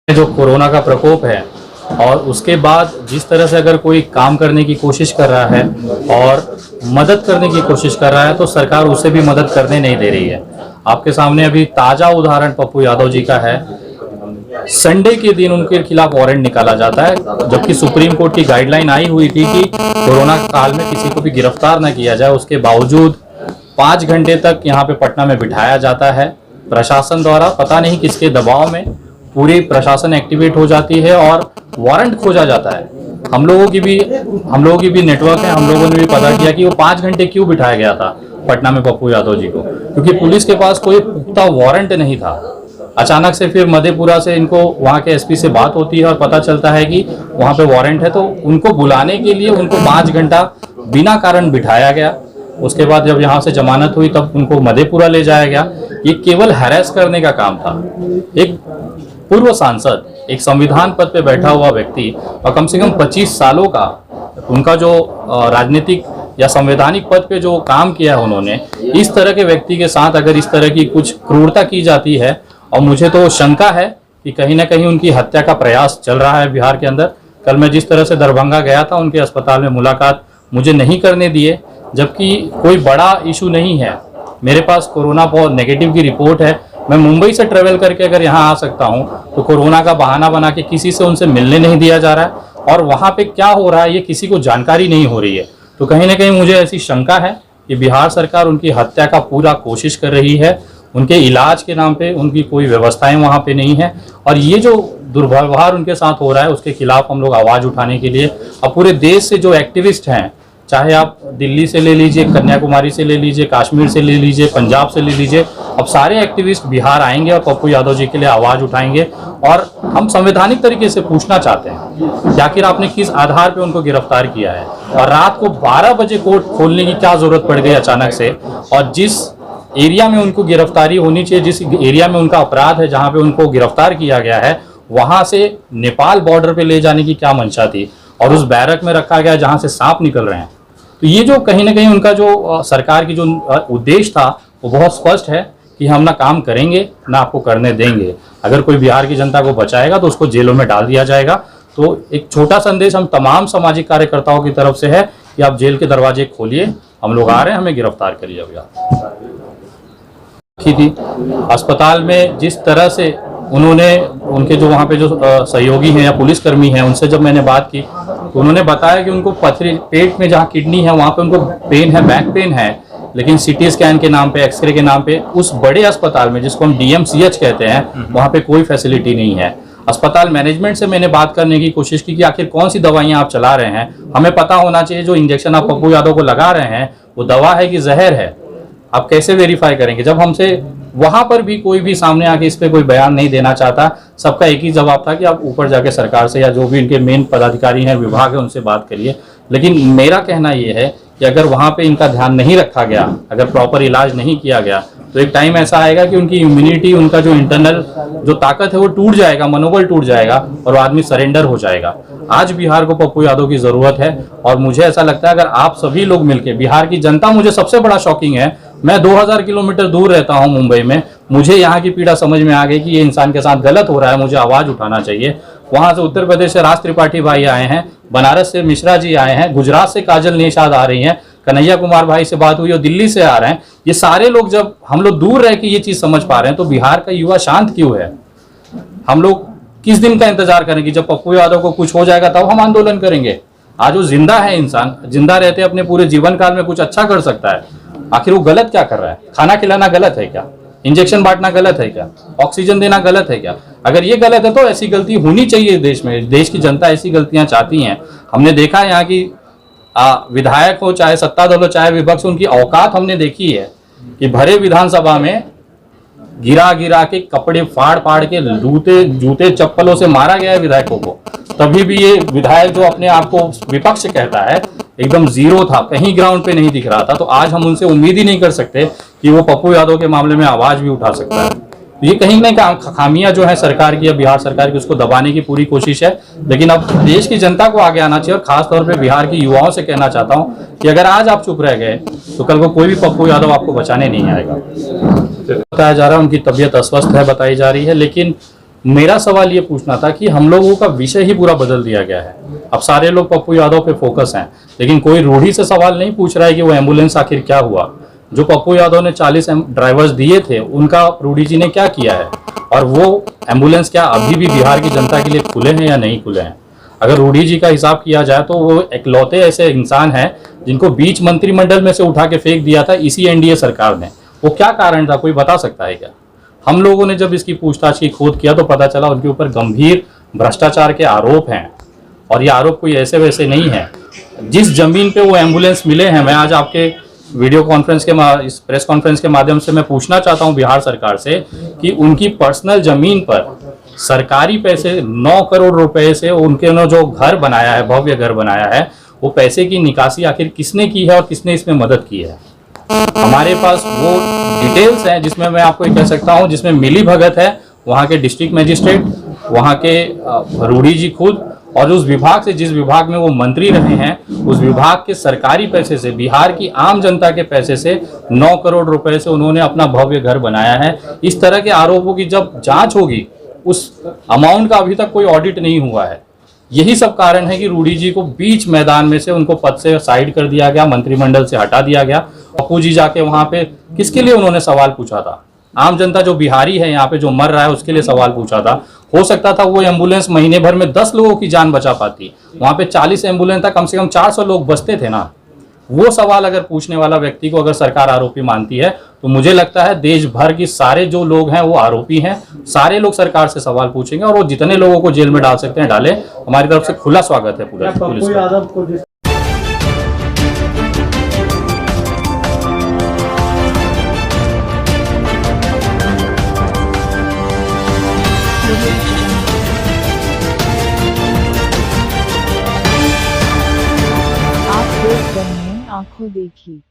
जो कोरोना का प्रकोप है और उसके बाद जिस तरह से अगर कोई काम करने की कोशिश कर रहा है और मदद करने की कोशिश कर रहा है तो सरकार उसे भी मदद करने नहीं दे रही है। आपके सामने अभी ताज़ा उदाहरण पप्पू यादव जी का है। संडे के दिन उनके खिलाफ वारंट निकाला जाता है, जबकि सुप्रीम कोर्ट की गाइडलाइन आई हुई थी कि कोरोना काल में किसी को भी गिरफ्तार न किया जाए। उसके बावजूद 5 घंटे तक यहाँ पे पटना में बिठाया जाता है प्रशासन द्वारा। पता नहीं किसके दबाव में पूरी प्रशासन एक्टिवेट हो जाती है और वारंट खोजा जाता है। हम लोगों की भी नेटवर्क है, हम लोगों ने भी पता किया कि वो 5 घंटे क्यों बिठाया गया था पटना में पप्पू यादव जी को, क्योंकि पुलिस के पास कोई पुख्ता वारंट नहीं था। अचानक से फिर मधेपुरा से इनको वहाँ के एसपी से बात होती है और पता चलता है कि वहाँ पे वारंट है, तो उनको बुलाने के लिए उनको 5 घंटा बिना कारण बिठाया गया। उसके बाद जब यहाँ से जमानत हुई तब उनको मधेपुरा ले जाया गया। ये केवल हैरेस करने का काम था। एक पूर्व सांसद, एक संविधान पद पे बैठा हुआ व्यक्ति और कम से कम 25 सालों का उनका जो राजनीतिक या संवैधानिक पद पे जो काम किया है उन्होंने, इस तरह के व्यक्ति के साथ अगर इस तरह की कुछ क्रूरता की जाती है, और मुझे तो शंका है कि कहीं ना कहीं उनकी हत्या का प्रयास चल रहा है बिहार के अंदर। कल मैं जिस तरह से दरभंगा गया था, उनके अस्पताल में मुलाकात मुझे नहीं करने दिए, जबकि कोई बड़ा इशू नहीं है। मेरे पास कोरोना नेगेटिव की रिपोर्ट है। मैं मुंबई से ट्रेवल करके अगर यहाँ आ सकता हूँ तो कोरोना का बहाना बना के किसी से उनसे मिलने नहीं दिया जा रहा है, और वहाँ पे क्या हो रहा है ये किसी को जानकारी नहीं हो रही है। तो कहीं ना कहीं मुझे ऐसी शंका है कि बिहार सरकार उनकी हत्या का पूरा कोशिश कर रही है। उनके इलाज के नाम पे उनकी कोई व्यवस्थाएं वहाँ पे नहीं है, और ये जो दुर्व्यवहार उनके साथ हो रहा है उसके खिलाफ हम लोग आवाज़ उठाने के लिए अब पूरे देश से जो एक्टिविस्ट हैं, चाहे आप दिल्ली से ले लीजिए, कन्याकुमारी से ले लीजिए, कश्मीर से ले लीजिए, पंजाब से ले लीजिए, अब सारे एक्टिविस्ट बिहार आएंगे और पप्पू यादव जी के लिए आवाज़ उठाएंगे। और हम संवैधानिक तरीके से पूछना चाहते हैं कि आखिर आपने किस आधार पे उनको गिरफ्तार किया है, और रात को 12 बजे कोर्ट खोलने की क्या ज़रूरत पड़ गई अचानक से, और जिस एरिया में उनको गिरफ्तारी होनी चाहिए, जिस एरिया में उनका अपराध है, जहाँ पे उनको गिरफ्तार किया गया है, वहाँ से नेपाल बॉर्डर पे ले जाने की क्या मंशा थी, और उस बैरक में रखा गया जहाँ से सांप निकल रहे हैं। तो ये जो कहीं ना कहीं उनका जो सरकार की जो उद्देश्य था वो बहुत स्पष्ट है कि हम ना काम करेंगे ना आपको करने देंगे। अगर कोई बिहार की जनता को बचाएगा तो उसको जेलों में डाल दिया जाएगा। तो एक छोटा संदेश हम तमाम सामाजिक कार्यकर्ताओं की तरफ से है कि आप जेल के दरवाजे खोलिए, हम लोग आ रहे हैं, हमें गिरफ्तार करिए। थी अस्पताल में जिस तरह से उन्होंने, उनके जो वहाँ पे जो सहयोगी हैं या पुलिसकर्मी हैं, उनसे जब मैंने बात की तो उन्होंने बताया कि उनको पथरी, पेट में जहाँ किडनी है वहाँ पे उनको पेन है, बैक पेन है, लेकिन सीटी स्कैन के नाम पे, एक्सरे के नाम पे उस बड़े अस्पताल में जिसको हम DMCH कहते हैं, वहाँ पे कोई फैसिलिटी नहीं है। अस्पताल मैनेजमेंट से मैंने बात करने की कोशिश की कि आखिर कौन सी दवाइयाँ आप चला रहे हैं, हमें पता होना चाहिए जो इंजेक्शन आप पप्पू यादव को लगा रहे हैं वो दवा है कि जहर है, आप कैसे वेरीफाई करेंगे। जब हमसे वहां पर भी कोई भी सामने आके इस पे कोई बयान नहीं देना चाहता, सबका एक ही जवाब था कि आप ऊपर जाके सरकार से या जो भी इनके मेन पदाधिकारी हैं, विभाग है, उनसे बात करिए। लेकिन मेरा कहना ये है कि अगर वहां पे इनका ध्यान नहीं रखा गया, अगर प्रॉपर इलाज नहीं किया गया, तो एक टाइम ऐसा आएगा कि उनकी इम्यूनिटी, उनका जो इंटरनल जो ताकत है वो टूट जाएगा, मनोबल टूट जाएगा और आदमी सरेंडर हो जाएगा। आज बिहार को पप्पू यादव की जरूरत है, और मुझे ऐसा लगता है अगर आप सभी लोग मिलकर, बिहार की जनता, मुझे सबसे बड़ा शॉकिंग है, मैं 2000 किलोमीटर दूर रहता हूं मुंबई में, मुझे यहाँ की पीड़ा समझ में आ गई कि ये इंसान के साथ गलत हो रहा है, मुझे आवाज उठाना चाहिए। वहां से उत्तर प्रदेश से राज त्रिपाठी भाई आए हैं, बनारस से मिश्रा जी आए हैं, गुजरात से काजल निषाद आ रही हैं, कन्हैया कुमार भाई से बात हुई और दिल्ली से आ रहे हैं। ये सारे लोग, जब हम लोग दूर रह के ये चीज समझ पा रहे हैं तो बिहार का युवा शांत क्यों है? हम लोग किस दिन का इंतजार करेंगे जब पप्पू यादव को कुछ हो जाएगा तब हम आंदोलन करेंगे? आज वो जिंदा है, इंसान जिंदा रहते अपने पूरे जीवन काल में कुछ अच्छा कर सकता है, आखिर वो गलत क्या कर रहा है? खाना खिलाना गलत है क्या? इंजेक्शन बांटना गलत है क्या? ऑक्सीजन देना गलत है क्या? अगर ये गलत है तो ऐसी गलती होनी चाहिए देश में, देश की जनता ऐसी गलतियां चाहती हैं। हमने देखा है यहाँ की विधायक हो, चाहे सत्ता दल हो, चाहे विपक्ष, उनकी औकात हमने देखी है कि भरे विधानसभा में गिरा गिरा के कपड़े फाड़ फाड़ के जूते चप्पलों से मारा गया है विधायकों को। तभी भी ये विधायक जो अपने आप को विपक्ष कहता है एकदम जीरो था, कहीं ग्राउंड पे नहीं दिख रहा था। तो आज हम उनसे उम्मीद ही नहीं कर सकते कि वो पप्पू यादव के मामले में आवाज भी उठा सकता है। ये कहीं ना कहीं खामियां जो है सरकार की या बिहार सरकार की, उसको दबाने की पूरी कोशिश है। लेकिन अब देश की जनता को आगे आना चाहिए, और खासतौर पे बिहार के युवाओं से कहना चाहता हूं कि अगर आज आप चुप रह गए तो कल को कोई भी पप्पू यादव आपको बचाने नहीं आएगा। बताया जा रहा है उनकी तबीयत अस्वस्थ है बताई जा रही है, लेकिन मेरा सवाल ये पूछना था कि हम लोगों का विषय ही पूरा बदल दिया गया है। अब सारे लोग पप्पू यादव पे फोकस हैं, लेकिन कोई रूढ़ी से सवाल नहीं पूछ रहा है कि वो एम्बुलेंस आखिर क्या हुआ। जो पप्पू यादव ने 40 ड्राइवर्स दिए थे, उनका रूढ़ी जी ने क्या किया है, और वो एम्बुलेंस क्या अभी भी बिहार की जनता के लिए खुले हैं या नहीं खुले हैं। अगर रूढ़ी जी का हिसाब किया जाए तो वो इकलौते ऐसे इंसान हैं जिनको बीच मंत्रिमंडल में से उठा के फेंक दिया था इसी एनडीए सरकार ने। वो क्या कारण था, कोई बता सकता है क्या? हम लोगों ने जब इसकी पूछताछ की, खोद किया, तो पता चला उनके ऊपर गंभीर भ्रष्टाचार के आरोप हैं, और ये आरोप कोई ऐसे वैसे नहीं है। जिस जमीन पे वो एम्बुलेंस मिले हैं, मैं आज आपके वीडियो कॉन्फ्रेंस के इस प्रेस कॉन्फ्रेंस के माध्यम से मैं पूछना चाहता हूं बिहार सरकार से कि उनकी पर्सनल जमीन पर सरकारी पैसे 9 करोड़ रुपए से उनके ने जो घर बनाया है, भव्य घर बनाया है, वो पैसे की निकासी आखिर किसने की है और किसने इसमें मदद की है। हमारे पास वो डिटेल्स हैं जिसमें मैं आपको कह सकता हूं, जिसमें मिली भगत है वहां के डिस्ट्रिक्ट मजिस्ट्रेट, वहां के रूढ़ी जी खुद, और उस विभाग से, जिस विभाग में वो मंत्री रहे हैं, उस विभाग के सरकारी पैसे से, बिहार की आम जनता के पैसे से 9 करोड़ रुपए से उन्होंने अपना भव्य घर बनाया है। इस तरह के आरोपों की जब जांच होगी, उस अमाउंट का अभी तक कोई ऑडिट नहीं हुआ है। यही सब कारण है कि रूढ़ी जी को बीच मैदान में से उनको पद से साइड कर दिया गया, मंत्रिमंडल से हटा दिया गया। पप्पू जी जाके वहां पे किसके लिए उन्होंने सवाल पूछा था? आम जनता जो बिहारी है यहाँ पे, जो मर रहा है, उसके लिए सवाल पूछा था। हो सकता था वो एम्बुलेंस महीने भर में 10 लोगों की जान बचा पाती। वहां पे 40 एम्बुलेंस था, कम से कम 400 लोग बचते थे ना। वो सवाल अगर पूछने वाला व्यक्ति को अगर सरकार आरोपी मानती है, तो मुझे लगता है देश भर की सारे जो लोग हैं वो आरोपी हैं। सारे लोग सरकार से सवाल पूछेंगे, और वो जितने लोगों को जेल में डाल सकते हैं डालें। हमारी तरफ से खुला स्वागत है पूरा पुलिस का। आप देख रहे हैं आंखों देखी।